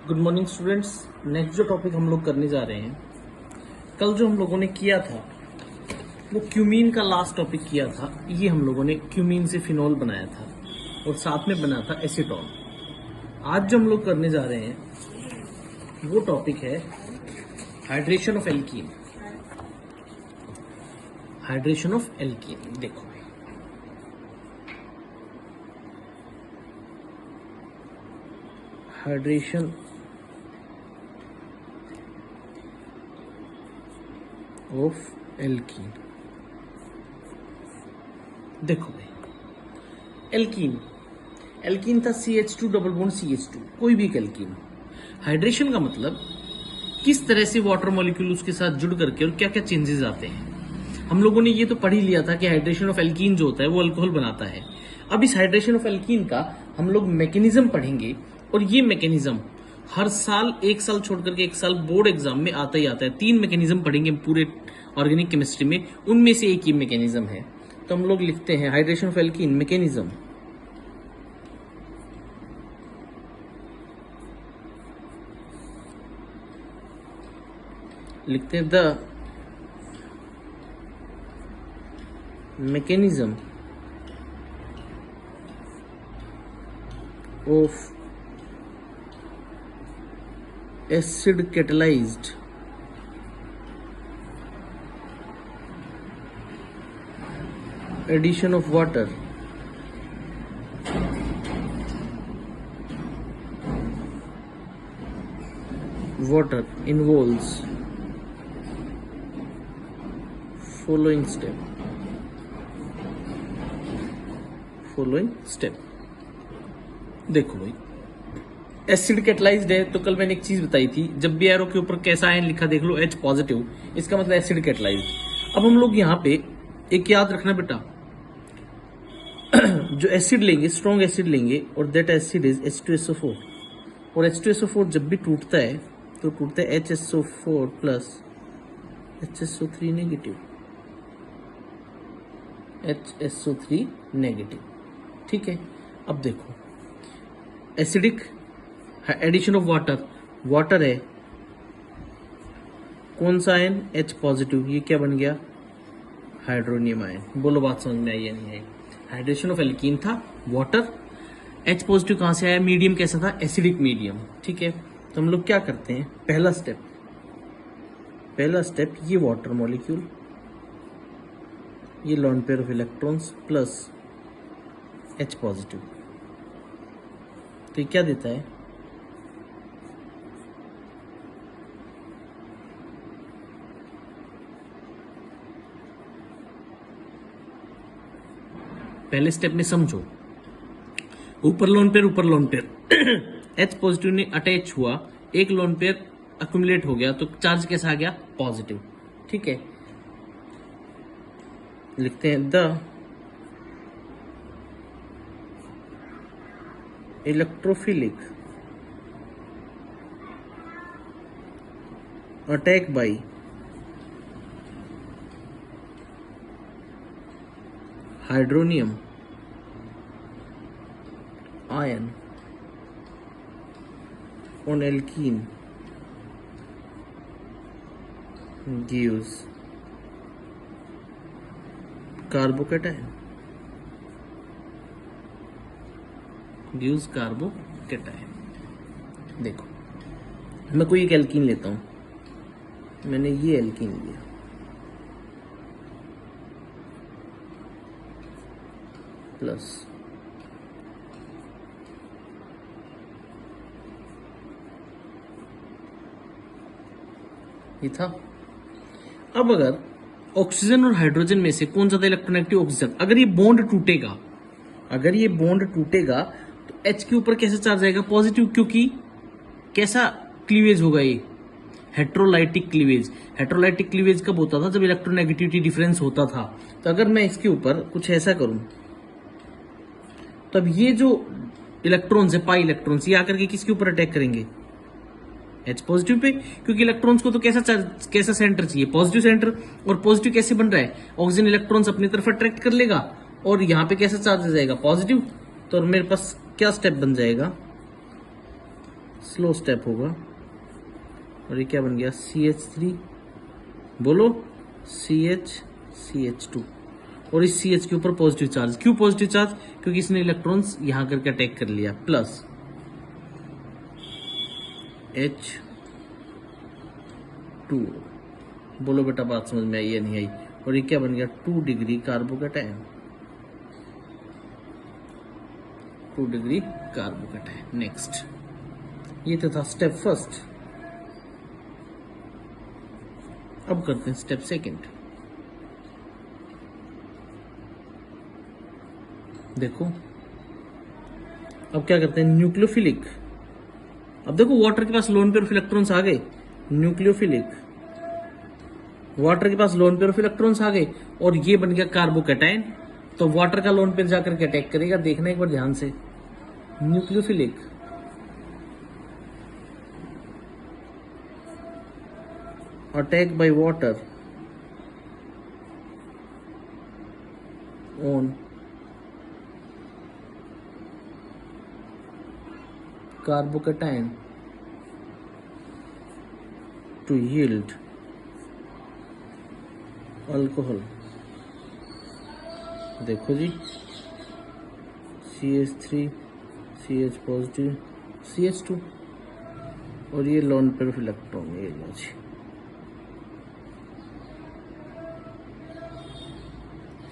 Good morning students. Next जो topic हम लोग करने जा रहे हैं, कल जो हम लोगों ने किया था वो क्यूमीन का लास्ट टॉपिक किया था। ये हम लोगों ने क्यूमीन से फिनॉल बनाया था और साथ में बना था एसीटॉन। आज जो हम लोग करने जा रहे हैं वो टॉपिक है hydration of alkene. Hydration of alkene देखो, हाइड्रेशन ऑफ एल्कीन। देखो भाई, एल्कीन एल्कीन था CH2 डबल बॉन्ड CH2, कोई भी एक एल्कीन। हाइड्रेशन का मतलब किस तरह से वाटर मॉलिक्यूल उसके साथ जुड़ करके और क्या क्या चेंजेस आते हैं। हम लोगों ने ये तो पढ़ ही लिया था कि हाइड्रेशन ऑफ एल्कीन जो होता है वो अल्कोहल बनाता है। अब इस हाइड्रेशन ऑफ एल्कीन का हम लोग मैकेनिज्म पढ़ेंगे और ये मैकेनिज्म हर साल एक साल छोड़ करके एक साल बोर्ड एग्जाम में आता ही आता है। 3 मैकेनिज्म पढ़ेंगे पूरे ऑर्गेनिक केमिस्ट्री में, उनमें से एक ही मैकेनिज्म है। तो हम लोग लिखते हैं हाइड्रेशन ऑफ एल्कीन मैकेनिज्म। लिखते हैं the mechanism of acid catalyzed addition of water involves following step। देखो भाई, एसिड कैटलाइज्ड है तो कल मैंने एक चीज बताई थी, जब भी एरो के ऊपर कैसा आयन लिखा देख लो H पॉजिटिव, इसका मतलब एसिड कैटलाइज्ड। अब हम लोग यहाँ पे एक याद रखना बेटा, जो एसिड लेंगे स्ट्रॉन्ग एसिड लेंगे और दैट एसिड इज H2SO4, और H2SO4 जब भी टूटता है तो टूटता है HSO4 plus HSO3 negative, HSO3 negative. ठीक है, अब देखो एसिडिक एडिशन ऑफ वाटर है, कौन सा आयन H पॉजिटिव, ये क्या बन गया हाइड्रोनियम आयन। बोलो बात समझ में आई या नहीं आई। हाइड्रेशन ऑफ एल्कीन था वाटर, H पॉजिटिव कहां से आया, मीडियम कैसा था एसिडिक मीडियम। ठीक है, तो हम लोग क्या करते हैं, पहला स्टेप ये वाटर मॉलिक्यूल, ये lone pair of electrons plus H positive, तो ये क्या देता है पहले स्टेप में समझो, ऊपर लोन पेयर H पॉजिटिव ने अटैच हुआ, एक लोन पेयर अक्यूमुलेट हो गया तो चार्ज कैसा आ गया पॉजिटिव। ठीक है, लिखते हैं the electrophilic attack by hydronium ion on alkene gives carbocation, gives carbocation। देखो मैं कोई एक एल्कीन लेता हूं, मैंने ये एल्कीन लिया, प्लस ये था। अब अगर ऑक्सीजन और हाइड्रोजन में से कौन ज्यादा इलेक्ट्रोनेगेटिव, ऑक्सीजन। अगर ये बॉन्ड टूटेगा तो H के ऊपर कैसा चार्ज आएगा पॉजिटिव, क्योंकि कैसा क्लीवेज होगा ये हेट्रोलाइटिक क्लीवेज। हेट्रोलाइटिक क्लीवेज कब होता था, जब इलेक्ट्रोनेगेटिविटी डिफरेंस होता था। तो अगर मैं इसके ऊपर कुछ ऐसा करूं तब ये जो इलेक्ट्रॉन्स है पाई इलेक्ट्रॉन्स, ये आकर के किसके ऊपर अटैक करेंगे H पॉजिटिव पे, क्योंकि इलेक्ट्रॉन्स को तो कैसा सेंटर चाहिए पॉजिटिव सेंटर। और पॉजिटिव कैसे बन रहा है, ऑक्सीजन इलेक्ट्रॉन्स अपनी तरफ अट्रैक्ट कर लेगा और यहाँ पे कैसा चार्ज आ जाएगा पॉजिटिव। तो मेरे पास क्या स्टेप बन जाएगा, स्लो स्टेप होगा और ये क्या बन गया CH3, बोलो CH2 और इस CH के ऊपर पॉजिटिव चार्ज। क्यों पॉजिटिव चार्ज? क्योंकि इसने इलेक्ट्रॉन्स यहां करके अटैक कर लिया, प्लस H2। बोलो बेटा बात समझ में आई या नहीं आई? और ये क्या बन गया 2 degree carbocation, 2 degree carbocation. Next, ये तो था स्टेप फर्स्ट। अब करते हैं स्टेप सेकंड। देखो अब क्या करते हैं, न्यूक्लियोफिलिक। अब देखो वाटर के पास लोन पेयर ऑफ इलेक्ट्रॉन्स आ गए, न्यूक्लियोफिलिक, वाटर के पास लोन पेयर ऑफ इलेक्ट्रॉन्स आ गए और ये बन गया कार्बोकैटायन। तो वाटर का लोन पेयर जाकर के अटैक करेगा, देखना एक बार ध्यान से। Nucleophilic, attack by water on carbocation to yield alcohol. देखो जी CH3 CH पॉजिटिव CH2 और ये लोन पेयर ऑफ इलेक्ट्रॉन, ये लो जी।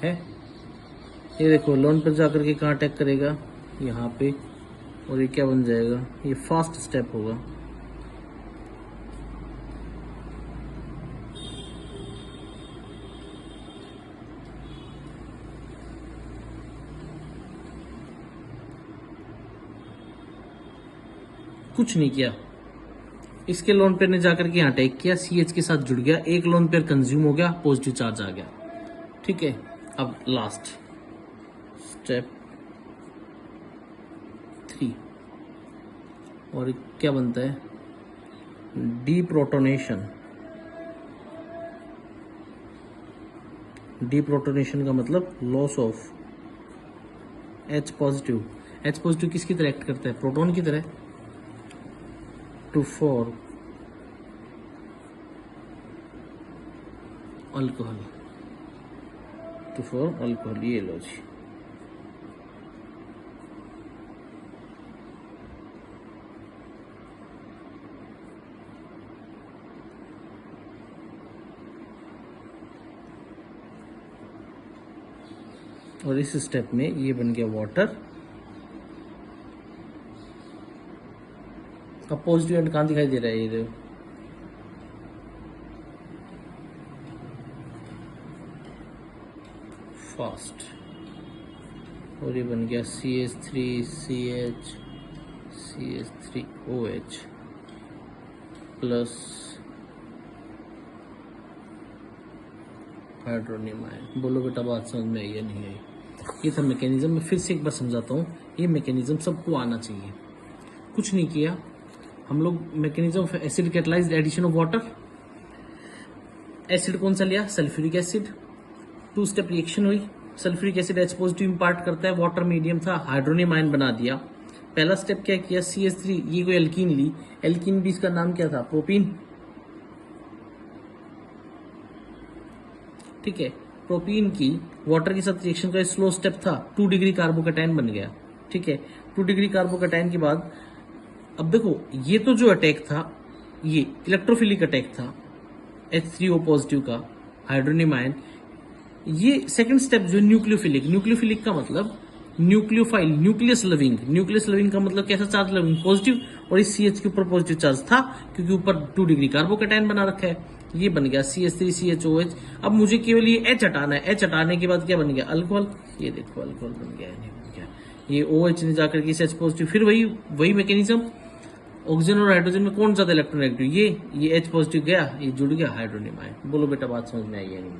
है ये देखो लोन पर जाकर के कहाँ अटैक करेगा, यहाँ पे, और ये क्या बन जाएगा, ये फास्ट स्टेप होगा। कुछ नहीं किया, इसके लोन पेयर ने जाकर के यहाँ अटैक किया, CH के साथ जुड़ गया, एक लोन पेयर कंज्यूम हो गया, पॉजिटिव चार्ज आ गया। ठीक है, अब लास्ट स्टेप 3 और क्या बनता है, डीप्रोटोनेशन। डीप्रोटोनेशन का मतलब loss of H positive. H positive किसकी तरह एक्ट करता है, प्रोटॉन की तरह, to form alcohol, to form alcohol. ये लो जी, और इस स्टेप में ये बन गया वाटर। अब पॉजिटिव एंड कहाँ दिखाई दे रहा है, ये देखो फास्ट, और ये बन गया CH3 CH CH3OH plus hydronium ion. बोलो बेटा बात समझ में आई या नहीं आई? ये था मैकेनिज्म। मैं फिर से एक बार समझाता हूँ, ये मैकेनिज्म सबको आना चाहिए। कुछ नहीं किया हम लोग, mechanism of acid catalysed addition of water. Acid कौन सा लिया, सल्फ्यूरिक एसिड। 2 स्टेप रिएक्शन हुई, sulphuric acid H positive impart करता है, वाटर मीडियम था, हाइड्रोनियम आयन बना दिया। पहला स्टेप क्या किया, CH3, ये कोई एल्कीन ली, एल्कीन भी इसका नाम क्या था, प्रोपीन। ठीक है, प्रोपीन की वाटर के साथ रिएक्शन का स्लो स्टेप था, 2 डिग्री कार्बोकैटायन बन गया। ठीक है, 2 डिग्री कार्बोकैटायन के बाद अब देखो ये तो जो अटैक था ये इलेक्ट्रोफिलिक अटैक था H3O पॉजिटिव का, हाइड्रोनियम आयन। ये सेकंड स्टेप जो न्यूक्लियोफिलिक, न्यूक्लियोफिलिक का मतलब nucleophile, nucleus loving. Nucleus loving का मतलब कैसा चार्ज लविंग, पॉजिटिव, और इस CH के ऊपर पॉजिटिव चार्ज था क्योंकि ऊपर 2 डिग्री कार्बोकैटायन बना रखा है। ये बन गया CH3 CHOH। अब मुझे केवल ये H हटाना है, H हटाने के बाद क्या बन गया, अल्कोहल। ये देखो अल्कोहल बन गया, नहीं बन गया, ये OH ने जाकर के H पॉजिटिव, फिर वही मैकेनिज्म, ऑक्सीजन और हाइड्रोजन में कौन ज्यादा इलेक्ट्रोनेगेटिव, ये H पॉजिटिव गया, ये जुड़ गया हाइड्रोनियम आयन। बोलो बेटा बात समझ में आई है नहीं?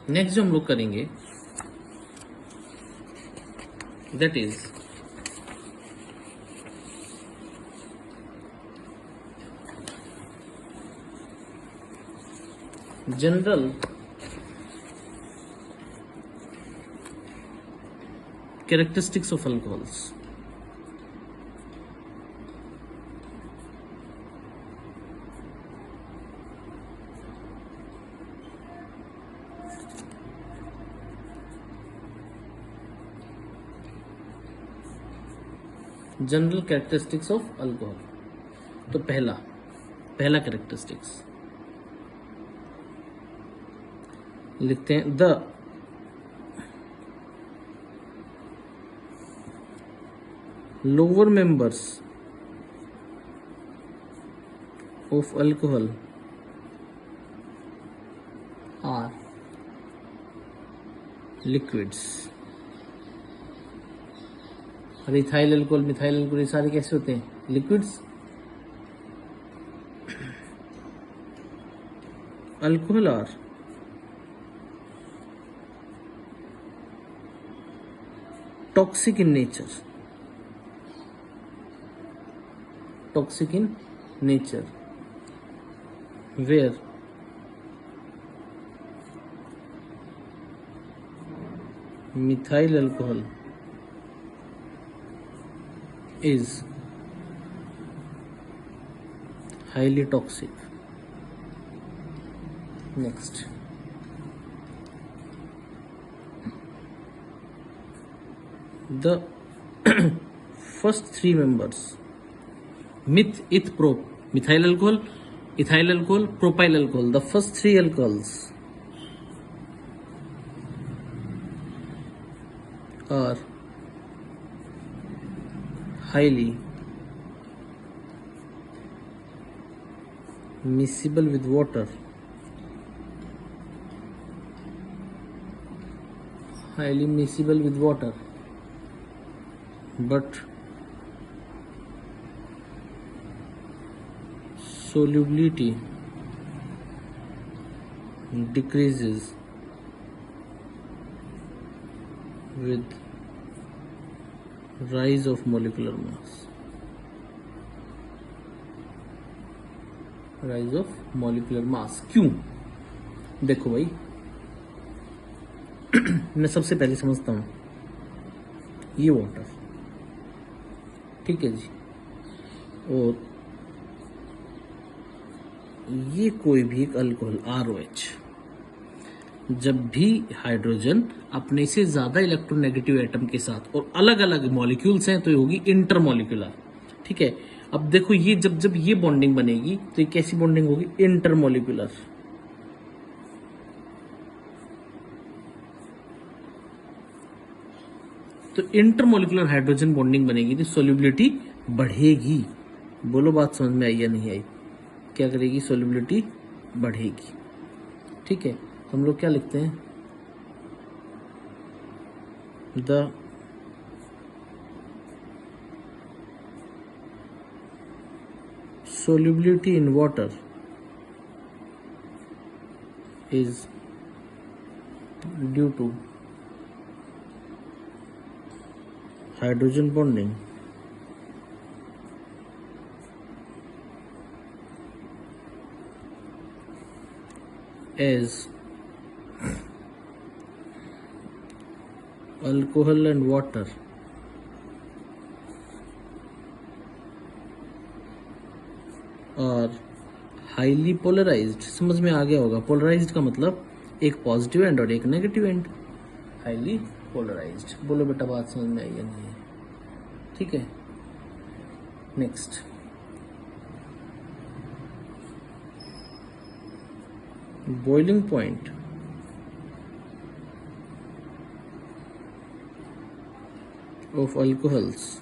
नेक्स्ट जो हम लोग करेंगे that is general characteristics of alcohols. General characteristics of alcohol. तो पहला कैरेक्टरिस्टिक्स लिखते हैं, the lower members of alcohol are liquids. और इथाइल अल्कोहल, मिथाइल अल्कोहल, ये सारे कैसे होते हैं? Liquids. Alcohol are toxic in nature, where methyl alcohol is highly toxic. Next, the first three members, methyl alcohol, ethyl alcohol, propyl alcohol, the first three alcohols are highly miscible with water, but solubility decreases with rise of molecular mass. क्यों? देखो भाई, मैं सबसे पहले समझता हूं ये water, ठीक है जी, और ये कोई भी एक अल्कोहल ROH, जब भी हाइड्रोजन अपने से ज्यादा इलेक्ट्रोनेगेटिव एटम के साथ और अलग अलग मॉलिक्यूल्स हैं तो ये होगी इंटरमॉलिक्यूलर। ठीक है, अब देखो ये जब ये बॉन्डिंग बनेगी तो ये कैसी बॉन्डिंग होगी? इंटरमॉलिक्यूलर। तो इंटरमॉलिक्यूलर हाइड्रोजन बॉन्डिंग बनेगी तो सोल्यूबिलिटी बढ़ेगी। बोलो बात समझ में आई या नहीं आई? क्या करेगी? सोल्यूबिलिटी बढ़ेगी। ठीक है, हम लोग क्या लिखते हैं? The solubility in water is due to hydrogen bonding as alcohol and water और हाईली पोलराइज्ड। समझ में आ गया होगा? पोलराइज्ड का मतलब एक पॉजिटिव एंड और एक नेगेटिव एंड। Highly polarised. बोलो बेटा बात समझ में आई या नहीं? ठीक है, next, boiling point of alcohols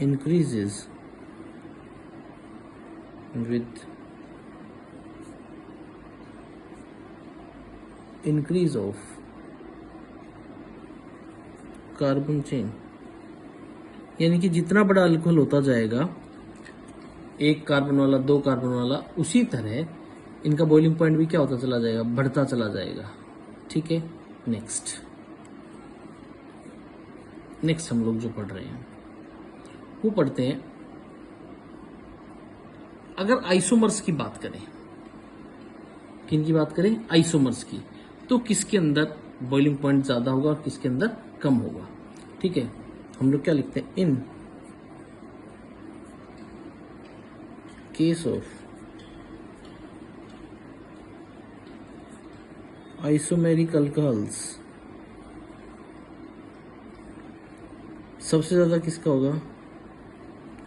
increases with increase of carbon chain. यानी कि जितना बड़ा अल्कोहल होता जाएगा, एक कार्बन वाला, दो कार्बन वाला, उसी तरह इनका बॉइलिंग पॉइंट भी क्या होता चला जाएगा? बढ़ता चला जाएगा। ठीक है, नेक्स्ट हम लोग जो पढ़ रहे हैं वो पढ़ते हैं, अगर आइसोमर्स की बात करें, किन की बात करें? आइसोमर्स की, तो किसके अंदर बॉइलिंग पॉइंट ज्यादा होगा और किसके अंदर कम होगा? ठीक है, हम लोग क्या लिखते हैं? In case of isomeric alcohols सबसे ज्यादा किसका होगा?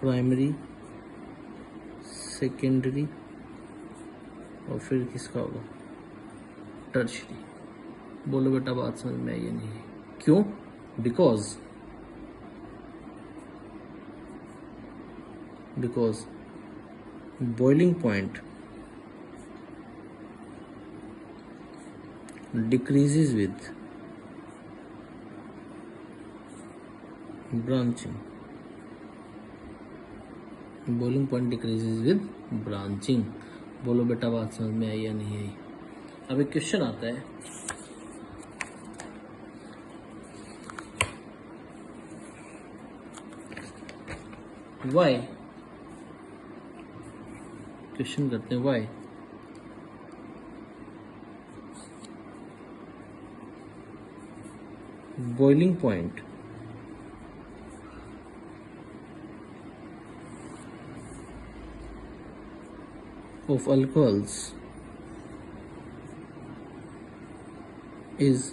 प्राइमरी, सेकेंडरी और फिर किसका होगा? टर्शरी। बोलो बेटा बात समझ में आई या नहीं? क्यों? Because boiling point decreases with branching. Boiling point decreases with branching. बोलो बेटा बात समझ में आई या नहीं आई? अब एक क्वेश्चन आता है, वाई, क्वेश्चन करते हैं why boiling point of alcohols is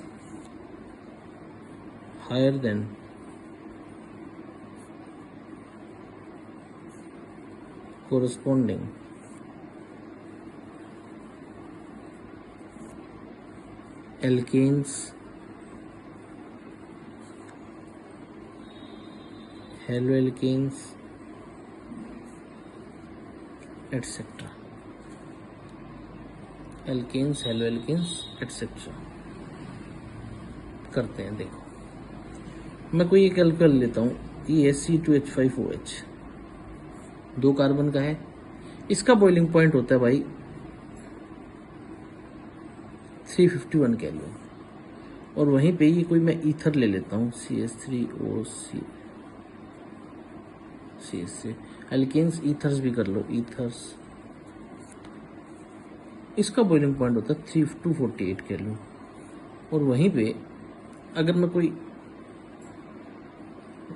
higher than corresponding alkanes, haloalkanes, etc. Alkanes, haloalkanes etcetera करते हैं। देखो मैं कोई एक एल्कोहल लेता हूँ, ये C2H5OH, 2 कार्बन का है, इसका बॉइलिंग पॉइंट होता है भाई 351 केल्विन। और वहीं पे ये कोई मैं ईथर ले लेता हूँ, CH3OC, CH3, एल्केन्स ईथर्स भी कर लो, ईथर्स, इसका बॉइलिंग पॉइंट होता है 248 केल्विन। और वहीं पे अगर मैं कोई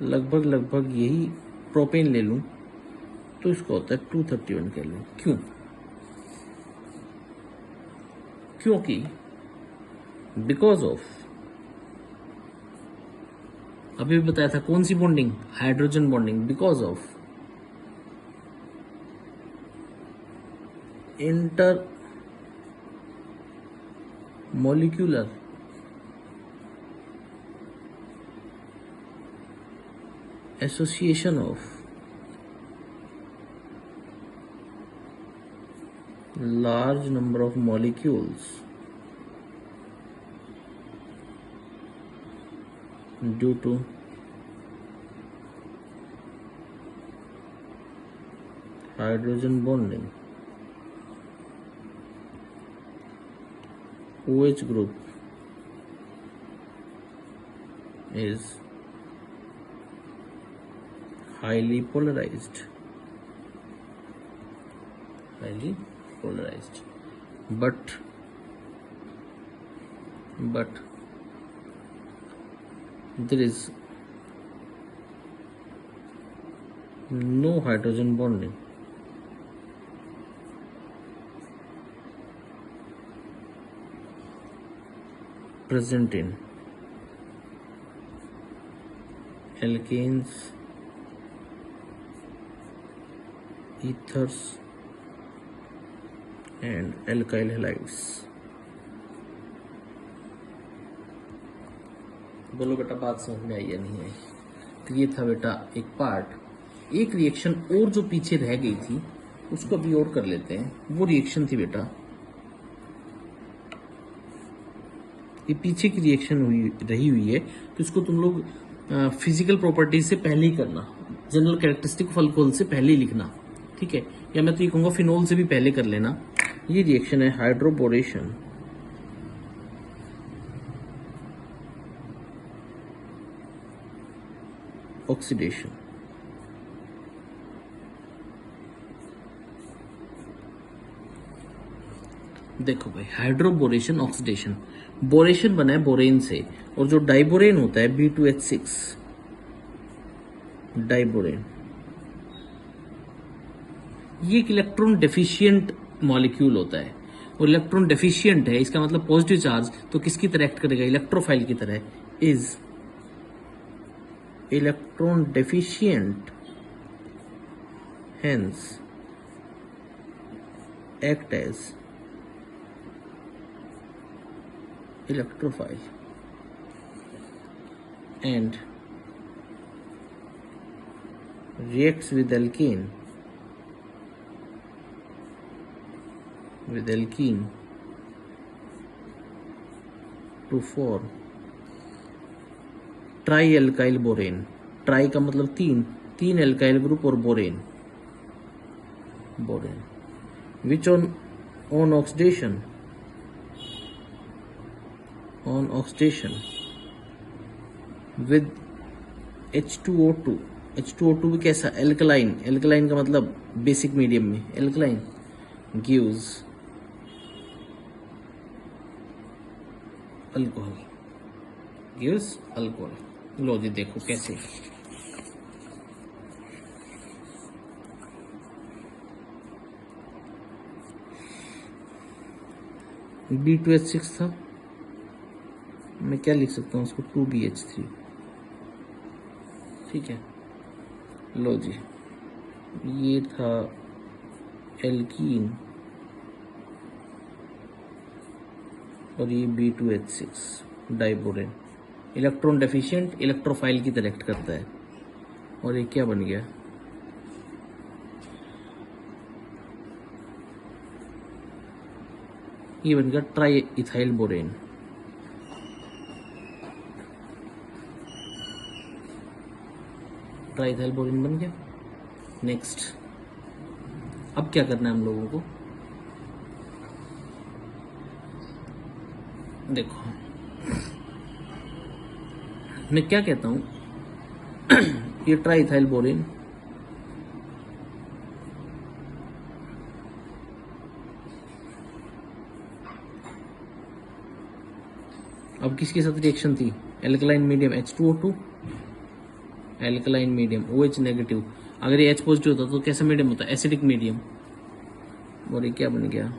लगभग यही प्रोपेन ले लूं तो इसका होता है 231 केल्विन। क्यों? क्योंकि बिकॉज ऑफ, अभी भी बताया था कौन सी bonding? Hydrogen bonding. Because of inter molecular association of large number of molecules due to hydrogen bonding, OH group is highly polarized, but there is no hydrogen bonding present in alkanes, ethers and alkyl halides. बोलो बेटा बात समझ में आई या नहीं आई? तो ये था बेटा एक पार्ट। एक रिएक्शन और जो पीछे रह गई थी उसको अभी और कर लेते हैं। वो रिएक्शन थी बेटा, ये पीछे की रिएक्शन रही हुई है, तो इसको तुम लोग फिजिकल प्रॉपर्टीज से पहले ही करना, जनरल कैरेक्टरिस्टिक ऑफ अल्कोहल से पहले ही लिखना, ठीक है? या मैं तो ये कहूंगा फिनोल से भी पहले कर लेना। ये रिएक्शन है हाइड्रोबोरेशन, ऑक्सीडेशन। देखो भाई, हाइड्रोबोरेशन, ऑक्सीडेशन, बोरेशन बना है बोरेन से, और जो डाइबोरेन होता है B2H6, डाइबोरेन, ये एक इलेक्ट्रॉन डेफिशिएंट मॉलिक्यूल होता है। और इलेक्ट्रॉन डेफिशिएंट है, इसका मतलब पॉजिटिव चार्ज तो किसकी तरह एक्ट करेगा? इलेक्ट्रोफाइल की तरह। Is electron deficient, hence act as electrophile and reacts with alkane to form try-alkyl borane. Try का मतलब तीन एल्काइल ग्रुप और borane which on oxidation with H2O2 भी कैसा, एल्कलाइन का मतलब बेसिक मीडियम में एल्कलाइन, गिव्स अल्कोहल। लो जी देखो कैसे, B2H6 था, मैं क्या लिख सकता हूँ उसको, 2BH3, ठीक है। लो जी ये था एल्कीन और ये B2H6 diborane, electron deficient, electrophile की तरह एक्ट करता है। और ये क्या बन गया, ये बन गया try ethyl borane. Try ethyl borane बन गया। नेक्स्ट अब क्या करना है हम लोगों को, देखो मैं क्या कहता हूं ये ट्राई इथाइल बोरेन अब किसके साथ रिएक्शन थी, alkaline medium H2O2, alkaline medium OH negative. अगर ये H पॉजिटिव होता तो कैसा मीडियम होता, एसिडिक मीडियम। और ये क्या बन गया,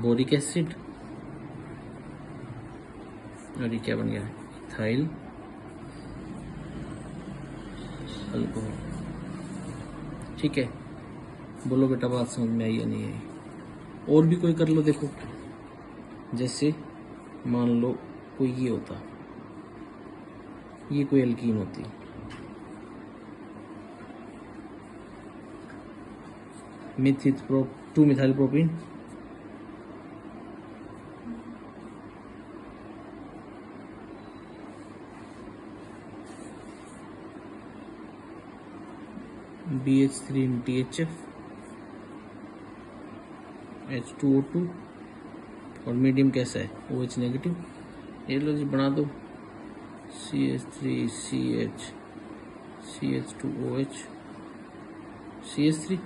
बोरिक एसिड। और ये क्या बन गया, इथाइल अल्कोहल। ठीक है, बोलो बेटा बात समझ में आई या नहीं आई। और भी कोई कर लो, देखो जैसे मान लो कोई ये होता, ये कोई एल्कीन होती, मिथित 2 methyl propene, BH3 THF, H2O2 और मीडियम कैसा है, OH नेगेटिव। ये लो जी बना दो, CH3CH CH2OH CH3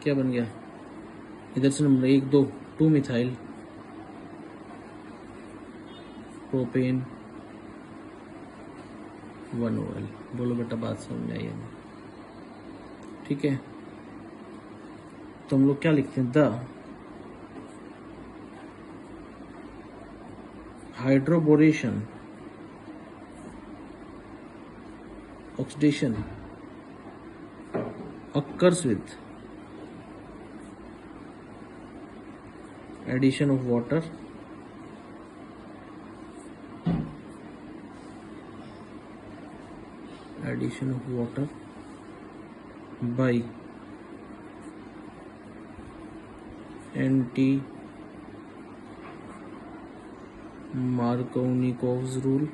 क्या बन गया, इधर से नंबर 1 2 2 मिथाइल प्रोपेन 1 OL। बोलो बेटा बात समझ में आई है, ठीक है। तो हम लोग क्या लिखते हैं, the hydroboration oxidation occurs with addition of water by Markovnikov's rule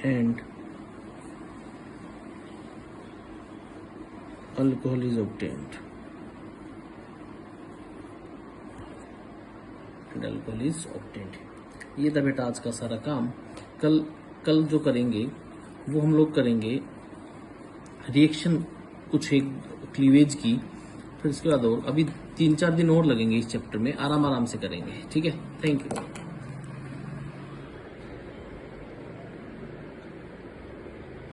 and alcohol is obtained. ये था बेटा आज का सारा काम। कल जो करेंगे वो हम लोग करेंगे रिएक्शन कुछ एक क्लीवेज की, फिर इसके बाद और अभी 3-4 दिन और लगेंगे इस चैप्टर में, आराम से करेंगे, ठीक है। Thank you.